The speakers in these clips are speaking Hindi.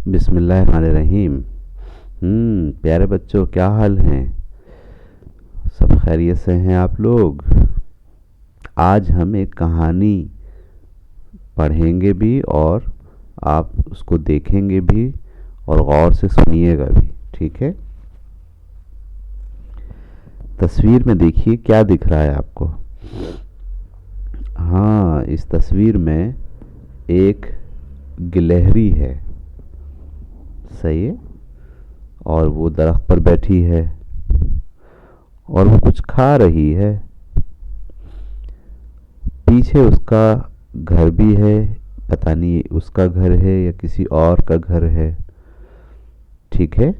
बिस्मिल्लाहिर्रहमानिर्रहीम। प्यारे बच्चों, क्या हाल हैं? सब खैरियत से हैं आप लोग? आज हम एक कहानी पढ़ेंगे भी और आप उसको देखेंगे भी और गौर से सुनिएगा भी, ठीक है? तस्वीर में देखिए क्या दिख रहा है आपको। हाँ, इस तस्वीर में एक गिलहरी है, सही है। और वो दरख्त पर बैठी है और वो कुछ खा रही है। पीछे उसका घर भी है, पता नहीं उसका घर है या किसी और का घर है, ठीक है।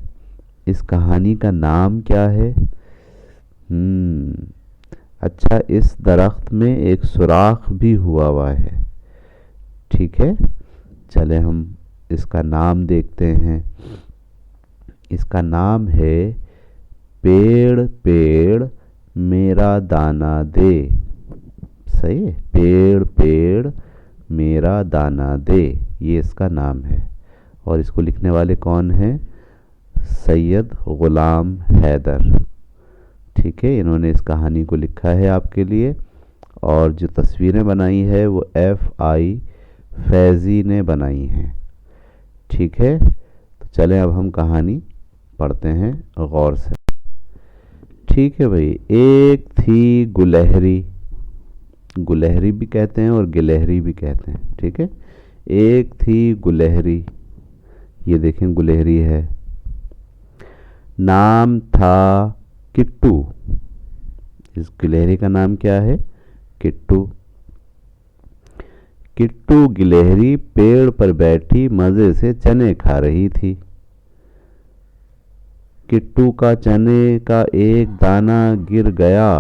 इस कहानी का नाम क्या है? अच्छा, इस दरख्त में एक सुराख भी हुआ है, ठीक है। चले हम इसका नाम देखते हैं। इसका नाम है पेड़ पेड़ मेरा दाना दे। सही है, पेड़ पेड़ मेरा दाना दे, ये इसका नाम है। और इसको लिखने वाले कौन हैं? सैयद गुलाम हैदर, ठीक है। इन्होंने इस कहानी को लिखा है आपके लिए। और जो तस्वीरें बनाई है वो FI फैज़ी ने बनाई हैं, ठीक है। तो चलें अब हम कहानी पढ़ते हैं गौर से। ठीक है भाई। एक थी गुलहरी, गुलहरी भी कहते हैं और गिलहरी भी कहते हैं, ठीक है। एक थी गुलहरी, ये देखें गुलहरी है। नाम था किट्टू। इस गिलहरी का नाम क्या है? किट्टू। किट्टू गिलहरी पेड़ पर बैठी मजे से चने खा रही थी। किट्टू का चने का एक दाना गिर गया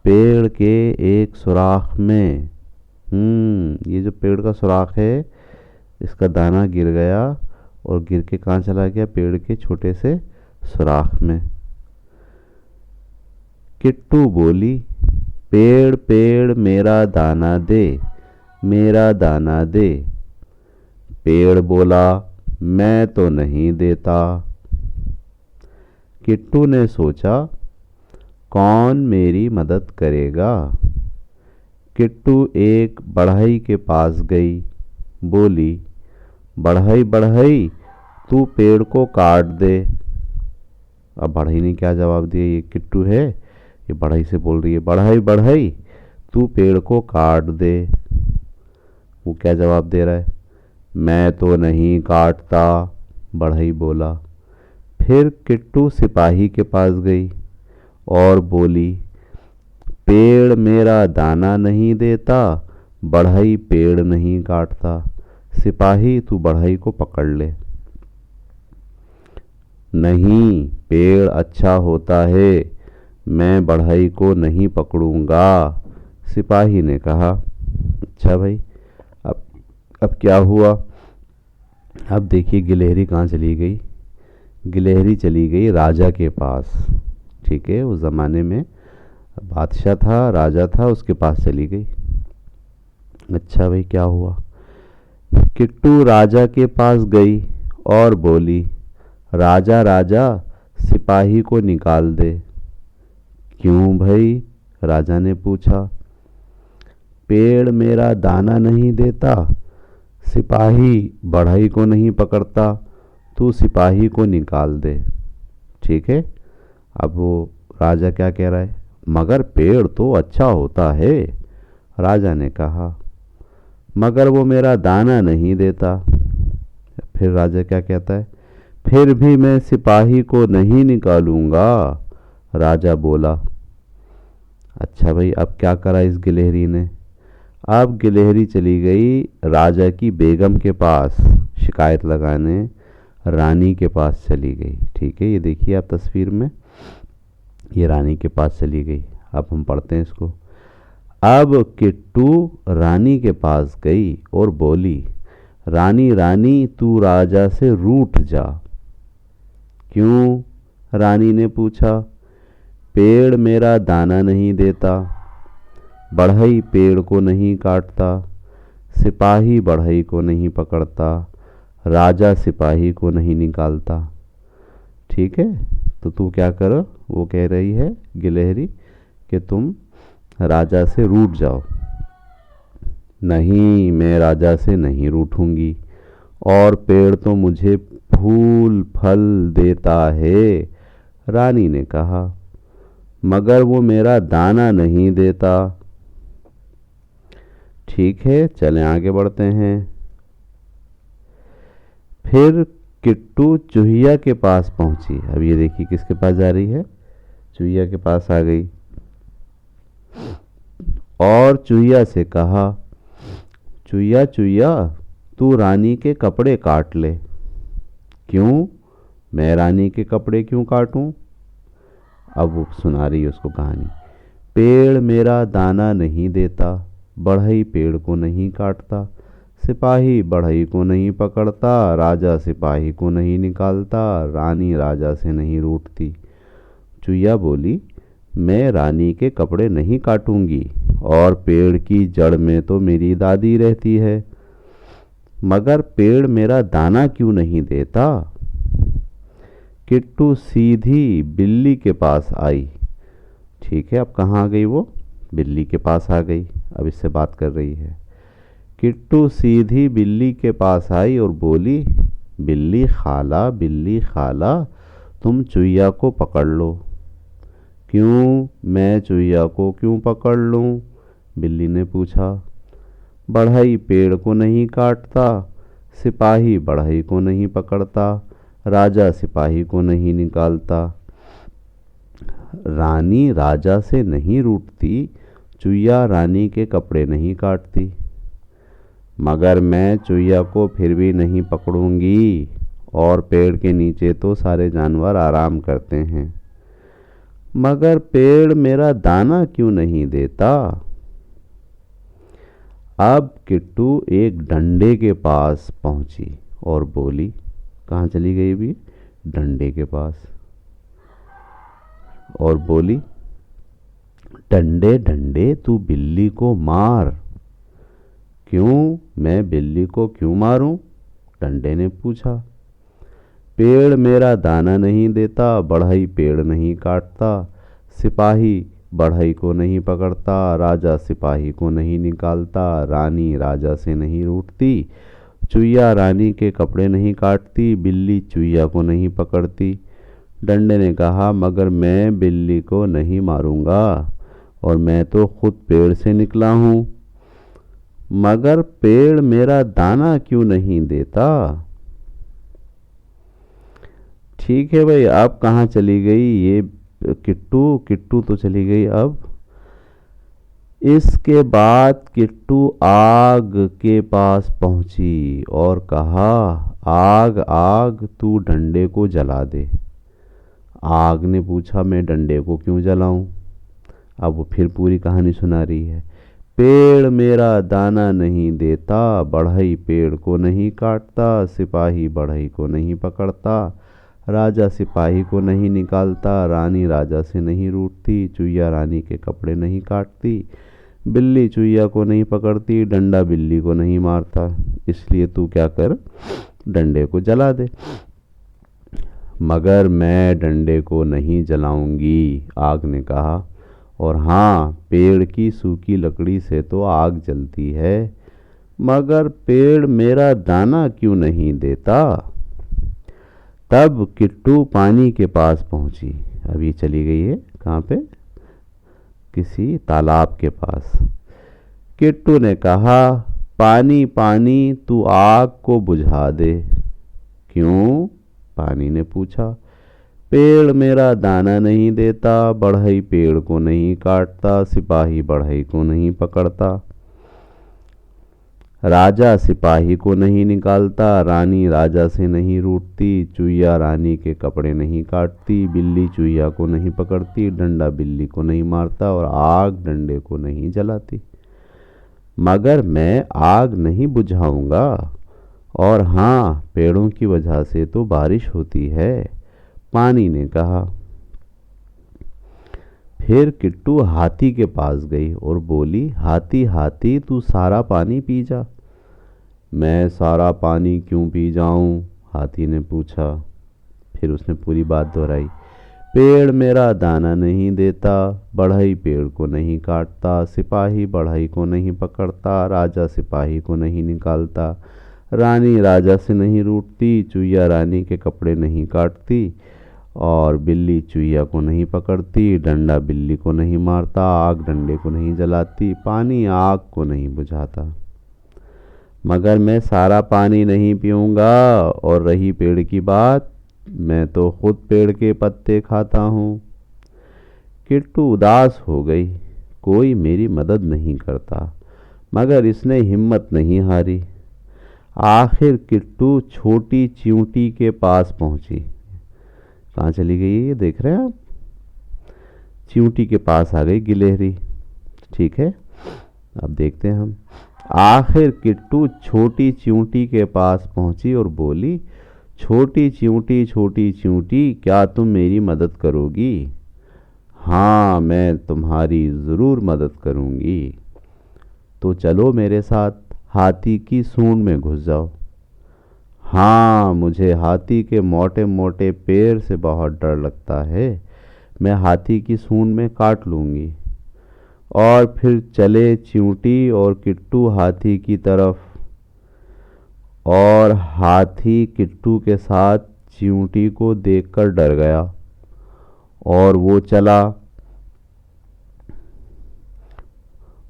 पेड़ के एक सुराख में। ये जो पेड़ का सुराख है, इसका दाना गिर गया और गिर के कहाँ चला गया? पेड़ के छोटे से सुराख में। किट्टू बोली, पेड़ पेड़ मेरा दाना दे, मेरा दाना दे। पेड़ बोला, मैं तो नहीं देता। किट्टू ने सोचा, कौन मेरी मदद करेगा? किट्टू एक बढ़ई के पास गई, बोली, बढ़ई बढ़ई तू पेड़ को काट दे। अब बढ़ई ने क्या जवाब दिया? ये किट्टू है, ये बढ़ई से बोल रही है, बढ़ई बढ़ई तू पेड़ को काट दे। वो क्या जवाब दे रहा है? मैं तो नहीं काटता, बढ़ई बोला। फिर किट्टू सिपाही के पास गई और बोली, पेड़ मेरा दाना नहीं देता, बढ़ई पेड़ नहीं काटता। सिपाही तू बढ़ई को पकड़ ले। नहीं, पेड़ अच्छा होता है, मैं बढ़ई को नहीं पकड़ूंगा, सिपाही ने कहा। अच्छा भाई, अब क्या हुआ? अब देखिए गिलहरी कहाँ चली गई। गिलहरी चली गई राजा के पास, ठीक है। उस ज़माने में बादशाह था, राजा था, उसके पास चली गई। अच्छा भाई, क्या हुआ? किट्टू राजा के पास गई और बोली, राजा राजा सिपाही को निकाल दे। क्यों भाई? राजा ने पूछा। पेड़ मेरा दाना नहीं देता, सिपाही बढ़ई को नहीं पकड़ता, तू सिपाही को निकाल दे, ठीक है। अब वो राजा क्या कह रहा है? मगर पेड़ तो अच्छा होता है, राजा ने कहा। मगर वो मेरा दाना नहीं देता। फिर राजा क्या कहता है? फिर भी मैं सिपाही को नहीं निकालूंगा, राजा बोला। अच्छा भाई, अब क्या करा इस गिलहरी ने? अब गिलहरी चली गई राजा की बेगम के पास शिकायत लगाने, रानी के पास चली गई, ठीक है। ये देखिए आप तस्वीर में, ये रानी के पास चली गई। अब हम पढ़ते हैं इसको। अब किट्टू रानी के पास गई और बोली, रानी रानी तू राजा से रूठ जा। क्यों? रानी ने पूछा। पेड़ मेरा दाना नहीं देता, बढ़ई पेड़ को नहीं काटता, सिपाही बढ़ई को नहीं पकड़ता, राजा सिपाही को नहीं निकालता। ठीक है, तो तू क्या करो, वो कह रही है गिलहरी कि तुम राजा से रूठ जाओ। नहीं, मैं राजा से नहीं रूठूंगी, और पेड़ तो मुझे फूल फल देता है। रानी ने कहा, मगर वो मेरा दाना नहीं देता। ठीक है, चलें आगे बढ़ते हैं। फिर किट्टू चूहिया के पास पहुंची। अब ये देखिए किसके पास जा रही है, चूहिया के पास आ गई और चूहिया से कहा, चूहिया चूहिया, तू रानी के कपड़े काट ले। क्यों, मैं रानी के कपड़े क्यों काटूं? अब वो सुना रही है उसको कहानी। पेड़ मेरा दाना नहीं देता, बढ़ई पेड़ को नहीं काटता, सिपाही बढ़ई को नहीं पकड़ता, राजा सिपाही को नहीं निकालता, रानी राजा से नहीं रूठती। चुईया बोली, मैं रानी के कपड़े नहीं काटूंगी, और पेड़ की जड़ में तो मेरी दादी रहती है, मगर पेड़ मेरा दाना क्यों नहीं देता? किट्टू सीधी बिल्ली के पास आई। ठीक है, अब कहाँ आ गई वो, बिल्ली के पास आ गई। अब इससे बात कर रही है। किट्टू सीधी बिल्ली के पास आई और बोली, बिल्ली खाला, तुम चुईया को पकड़ लो। क्यों, मैं चुईया को क्यों पकड़ लूं? बिल्ली ने पूछा। बढ़ई पेड़ को नहीं काटता, सिपाही बढ़ई को नहीं पकड़ता, राजा सिपाही को नहीं निकालता, रानी राजा से नहीं रूठती, चुईया रानी के कपड़े नहीं काटती, मगर मैं चुईया को फिर भी नहीं पकड़ूंगी, और पेड़ के नीचे तो सारे जानवर आराम करते हैं, मगर पेड़ मेरा दाना क्यों नहीं देता? अब किट्टू एक डंडे के पास पहुंची और बोली, कहाँ चली गई भी, डंडे के पास, और बोली, डंडे डंडे तू बिल्ली को मार। क्यों, मैं बिल्ली को क्यों मारूं? डंडे ने पूछा। पेड़ मेरा दाना नहीं देता, बढ़ई पेड़ नहीं काटता, सिपाही बढ़ई को नहीं पकड़ता, राजा सिपाही को नहीं निकालता, रानी राजा से नहीं रूठती, चुईया रानी के कपड़े नहीं काटती, बिल्ली चुईया को नहीं पकड़ती। डंडे ने कहा, मगर मैं बिल्ली को नहीं मारूंगा, और मैं तो खुद पेड़ से निकला हूँ, मगर पेड़ मेरा दाना क्यों नहीं देता? ठीक है भाई, अब कहाँ चली गई ये किट्टू? किट्टू तो चली गई। अब इसके बाद किट्टू आग के पास पहुंची और कहा, आग आग, तू डंडे को जला दे। आग ने पूछा, मैं डंडे को क्यों जलाऊं? अब वो फिर पूरी कहानी सुना रही है। पेड़ मेरा दाना नहीं देता, बढ़ई पेड़ को नहीं काटता, सिपाही बढ़ई को नहीं पकड़ता, राजा सिपाही को नहीं निकालता, रानी राजा से नहीं रूठती, चुईया रानी के कपड़े नहीं काटती, बिल्ली चुईया को नहीं पकड़ती, डंडा बिल्ली को नहीं मारता, इसलिए तू क्या कर, डंडे को जला दे। मगर मैं डंडे को नहीं जलाऊंगी, आग ने कहा, और हाँ, पेड़ की सूखी लकड़ी से तो आग जलती है, मगर पेड़ मेरा दाना क्यों नहीं देता? तब किट्टू पानी के पास पहुंची। अभी चली गई है कहाँ पे, किसी तालाब के पास। किट्टू ने कहा, पानी पानी, तू आग को बुझा दे। क्यों, पानी ने पूछा। पेड़ मेरा दाना नहीं देता, बढ़ई पेड़ को नहीं काटता, सिपाही बढ़ई को नहीं पकड़ता, राजा सिपाही को नहीं निकालता, रानी राजा से नहीं रूठती, चुईया रानी के कपड़े नहीं काटती, बिल्ली चुईया को नहीं पकड़ती, डंडा बिल्ली को नहीं मारता, और आग डंडे को नहीं जलाती, मगर मैं आग नहीं बुझाऊंगा, और हाँ, पेड़ों की वजह से तो बारिश होती है, पानी ने कहा। फिर किट्टू हाथी के पास गई और बोली, हाथी हाथी, तू सारा पानी पी जा। मैं सारा पानी क्यों पी जाऊं? हाथी ने पूछा। फिर उसने पूरी बात दोहराई। पेड़ मेरा दाना नहीं देता, बढ़ई पेड़ को नहीं काटता, सिपाही बढ़ई को नहीं पकड़ता, राजा सिपाही को नहीं निकालता, रानी राजा से नहीं रूठती, चुईया रानी के कपड़े नहीं काटती, और बिल्ली चुईया को नहीं पकड़ती, डंडा बिल्ली को नहीं मारता, आग डंडे को नहीं जलाती, पानी आग को नहीं बुझाता। मगर मैं सारा पानी नहीं पीऊँगा, और रही पेड़ की बात, मैं तो खुद पेड़ के पत्ते खाता हूँ। किट्टू उदास हो गई। कोई मेरी मदद नहीं करता, मगर इसने हिम्मत नहीं हारी। आखिर किट्टू छोटी चींटी के पास पहुंची। कहाँ चली गई ये देख रहे हैं आप? चींटी के पास आ गई गिलहरी। ठीक है, अब देखते हैं हम। आखिर किट्टू छोटी चींटी के पास पहुंची और बोली, छोटी चींटी, क्या तुम मेरी मदद करोगी? हाँ, मैं तुम्हारी ज़रूर मदद करूंगी। तो चलो मेरे साथ, हाथी की सूंड में घुस जाओ। हाँ, मुझे हाथी के मोटे मोटे पैर से बहुत डर लगता है। मैं हाथी की सूंड में काट लूंगी। और फिर चले चींटी और किट्टू हाथी की तरफ, और हाथी किट्टू के साथ चींटी को देखकर डर गया और वो चला।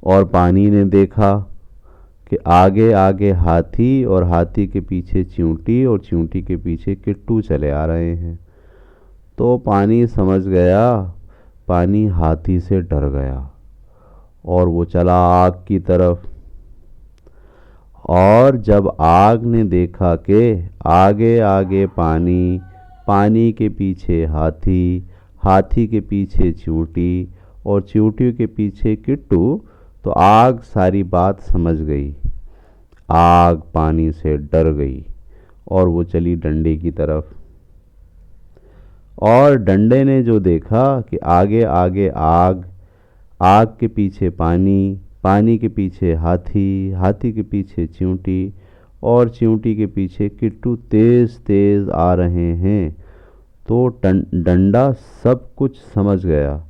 और पानी ने देखा कि आगे आगे हाथी और हाथी के पीछे चींटी और चींटी के पीछे किट्टू चले आ रहे हैं। तो पानी समझ गया, पानी हाथी से डर गया और वो चला आग की तरफ। और जब आग ने देखा कि आगे आगे पानी, पानी के पीछे हाथी, हाथी के पीछे चींटी और चींटी के पीछे किट्टू, तो आग सारी बात समझ गई। आग पानी से डर गई और वो चली डंडे की तरफ। और डंडे ने जो देखा कि आगे आगे आग, आग के पीछे पानी, पानी के पीछे हाथी, हाथी के पीछे चींटी और चींटी के पीछे किट्टू तेज तेज आ रहे हैं, तो डंडा सब कुछ समझ गया।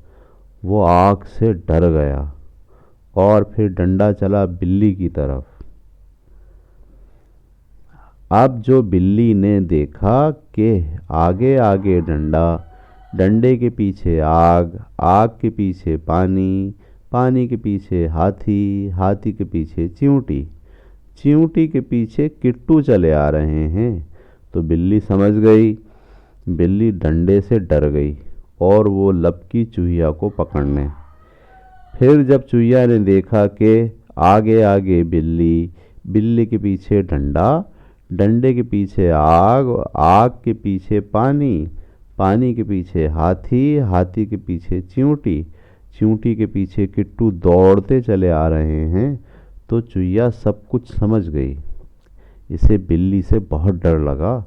वो आग से डर गया और फिर डंडा चला बिल्ली की तरफ। अब जो बिल्ली ने देखा कि आगे आगे डंडा, डंडे के पीछे आग, आग के पीछे पानी, पानी के पीछे हाथी, हाथी के पीछे चींटी, चींटी के पीछे किट्टू चले आ रहे हैं, तो बिल्ली समझ गई। बिल्ली डंडे से डर गई और वो लपकी चूहिया को पकड़ने। फिर जब चूहिया ने देखा कि आगे आगे बिल्ली, बिल्ली के पीछे डंडा, डंडे के पीछे आग, आग के पीछे पानी, पानी के पीछे हाथी, हाथी के पीछे चींटी, चींटी के पीछे किट्टू दौड़ते चले आ रहे हैं, तो चूहिया सब कुछ समझ गई। इसे बिल्ली से बहुत डर लगा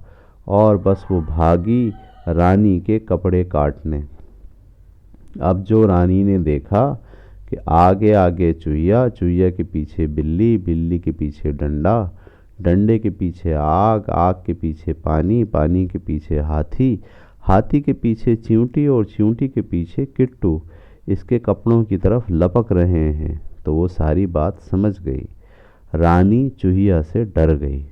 और बस वो भागी रानी के कपड़े काटने। अब जो रानी ने देखा कि आगे आगे चूहिया, चूहिया के पीछे बिल्ली, बिल्ली के पीछे डंडा, डंडे के पीछे आग, आग के पीछे पानी, पानी के पीछे हाथी, हाथी के पीछे चींटी और चींटी के पीछे किट्टू इसके कपड़ों की तरफ लपक रहे हैं, तो वो सारी बात समझ गई। रानी चूहिया से डर गई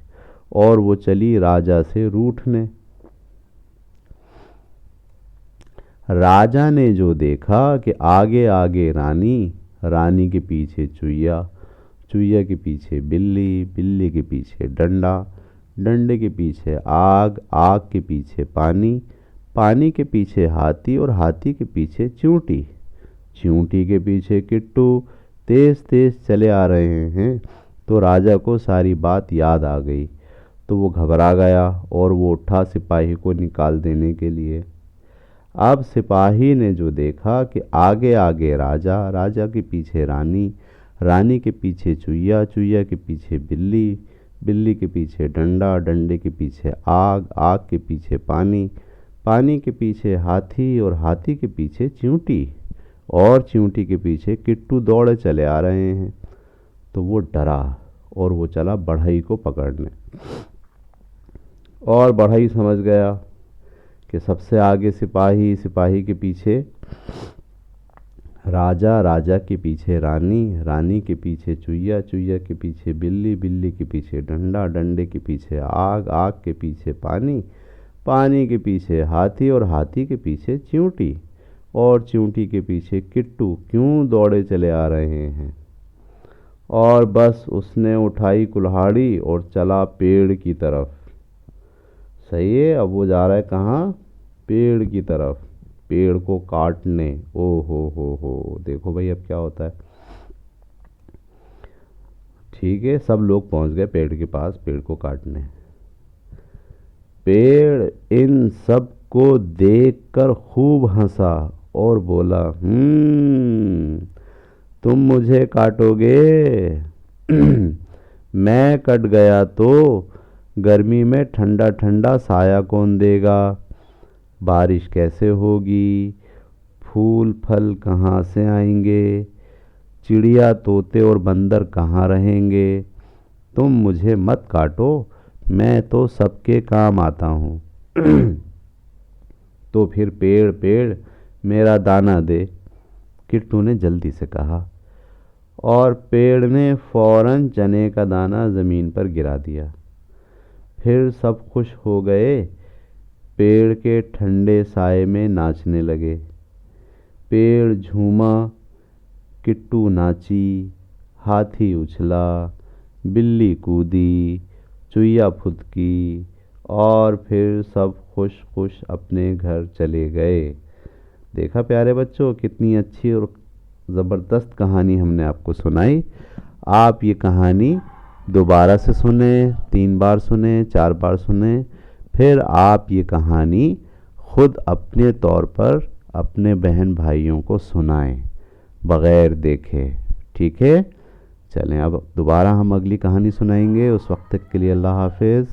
और वो चली राजा से रूठने। राजा ने जो देखा कि आगे आगे रानी, रानी के पीछे चूहिया, चूहिया के पीछे बिल्ली, बिल्ली के पीछे डंडा, डंडे के पीछे आग, आग के पीछे पानी, पानी के पीछे हाथी और हाथी के पीछे चींटी, चींटी के पीछे किट्टू तेज तेज चले आ रहे हैं, तो राजा को सारी बात याद आ गई। तो वो घबरा गया और वो उठा सिपाही को निकाल देने के लिए। अब सिपाही ने जो देखा कि आगे आगे राजा, राजा के पीछे रानी, रानी के पीछे चूहिया, चूहिया के पीछे बिल्ली, बिल्ली के पीछे डंडा, डंडे के पीछे आग, आग के पीछे पानी, पानी के पीछे हाथी और हाथी के पीछे चींटी और चींटी के पीछे किट्टू दौड़े चले आ रहे हैं, तो वो डरा और वो चला बढ़ई को पकड़ने। और बढ़ई समझ गया कि सबसे आगे सिपाही, सिपाही के पीछे राजा, राजा के पीछे रानी, रानी के पीछे चुईया, चुईया के पीछे बिल्ली, बिल्ली के पीछे डंडा, डंडे के पीछे आग, आग के पीछे पानी, पानी के पीछे हाथी और हाथी के पीछे चींटी और चींटी के पीछे किट्टू क्यों दौड़े चले आ रहे हैं। और बस उसने उठाई कुल्हाड़ी और चला पेड़ की तरफ। सही है, अब वो जा रहा है कहाँ? पेड़ की तरफ, पेड़ को काटने। ओ हो, देखो भाई अब क्या होता है। ठीक है, सब लोग पहुंच गए पेड़ के पास पेड़ को काटने। पेड़ इन सब को देखकर खूब हंसा और बोला, तुम मुझे काटोगे? मैं कट गया तो गर्मी में ठंडा ठंडा साया कौन देगा? बारिश कैसे होगी? फूल फल कहाँ से आएंगे? चिड़िया तोते और बंदर कहाँ रहेंगे? तुम मुझे मत काटो, मैं तो सबके काम आता हूँ। तो फिर पेड़ पेड़ मेरा दाना दे, किट्टू ने जल्दी से कहा। और पेड़ ने फौरन चने का दाना ज़मीन पर गिरा दिया। फिर सब खुश हो गए, पेड़ के ठंडे साए में नाचने लगे। पेड़ झूमा, किट्टू नाची, हाथी उछला, बिल्ली कूदी, चुईया फुदकी और फिर सब खुश खुश अपने घर चले गए। देखा प्यारे बच्चों, कितनी अच्छी और ज़बरदस्त कहानी हमने आपको सुनाई। आप ये कहानी दोबारा से सुने, 3 बार सुने, 4 बार सुने, फिर आप ये कहानी खुद अपने तौर पर अपने बहन भाइयों को सुनाएं बग़ैर देखे। ठीक है, चलें अब दोबारा हम अगली कहानी सुनाएंगे। उस वक्त तक के लिए अल्लाह हाफिज़।